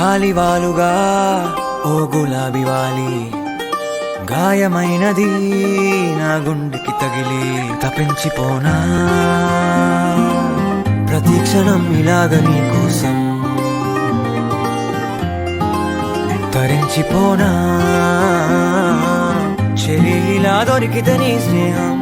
గాలివాలుగా ఓ గులాబీ వాలి గాయమైనది నా గుండెకి తగిలి తపించిపోనా ప్రతి క్షణం ఇలాగ నీ కోసం తరించిపోనా చెలి ఇలా దొరికితే నీ స్నేహం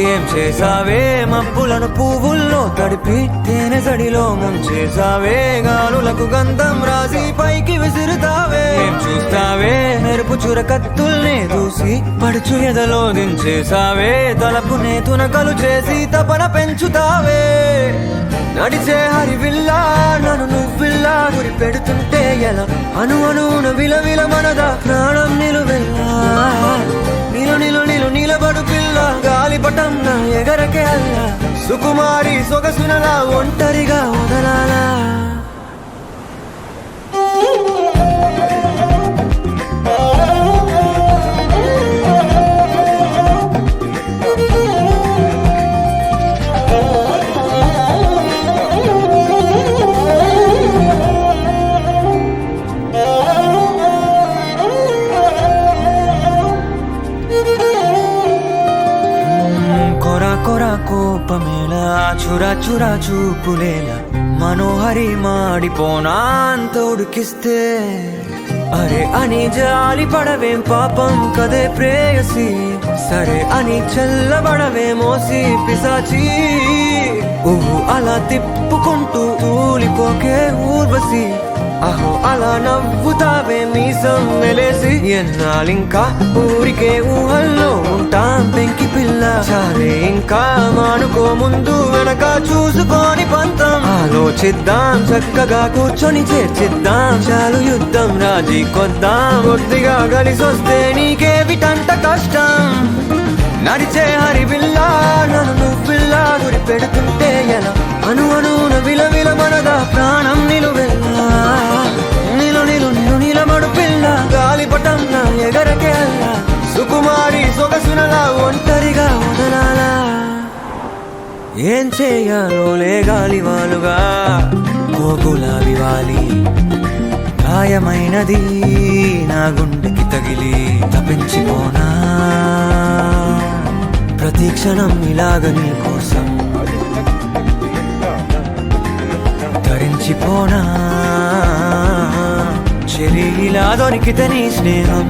ఏం చేసావే మబ్బులను పువ్వుల్లో తడిపి తేనె సడిలో ముంచేసావే గాలులకు గంధం రాసి పైకి విసురుతావే ఏం చూస్తావే మెరుపు చురకత్తుల్నే దూసి పడుచు ఎదలో దించేసావే తలపునే తునకలు చేసి తపన పెంచుతావే నడిచే హరివిల్లా నన్ను నువ్విల్లా గురి పెడుతుంటే ఎలా అను అనున విలవిల మనదా ప్రాణం నిలువెల్లా నిలు నిలు నిలు నిలబడు పిల్ల గాలిపటం నా ఎగరకే అల్లా సుకుమారి సొగసునలా ఒంటరిగా వదలాలా కొరా కోపమేలా చురా చురా చూపులేలా మనోహరి మాడిపోనా అంత ఉడికిస్తే అరే అని జాలి పడవేం పాపం కదే ప్రేయసి సరే అని చల్లబడవే మోసి పిసాచి ఊహు అలా తిప్పుకుంటూ తూలిపోకే ఊర్వశి అహో అలా నవ్వుతావే మీసం మెలేసి ఎన్నాళ్ళింకా ఊరికే ఊహల్లో ఉంటాం పెంకి పిల్ల సరే ఇంకా మానుకో ముందు వెనక చూసుకొని పంతం ఆలోచిద్దాం చక్కగా కూర్చొని చేర్చిద్దాం చాలు యుద్ధం రాజీ కొద్దాం కొద్దిగా కలిసొస్తే నీకేవిటంట కష్టం నడిచే హరివిల్లా నన్ను నువ్విల్లా గురి పెడుతుంటే ఎలా అను అనున విలవిల మనదా ప్రాణం నిలువెల్లా నిలు నిలు నిలు నిలబడు పిల్ల గాలిపటం నా ఎగరకే అల్లా సుకుమారి సొగసునలా ఒంటరిగా వదలాలా ఏం చేయాలో లే గాలివాలుగా ఓ గులాబీ వాలి గాయమైనది నా గుండెకి తగిలి తపించిపోనా ప్రతి క్షణం ఇలాగ నీ కోసం తరించిపోనా చెలి ఇలా దొరికితే నీ స్నేహం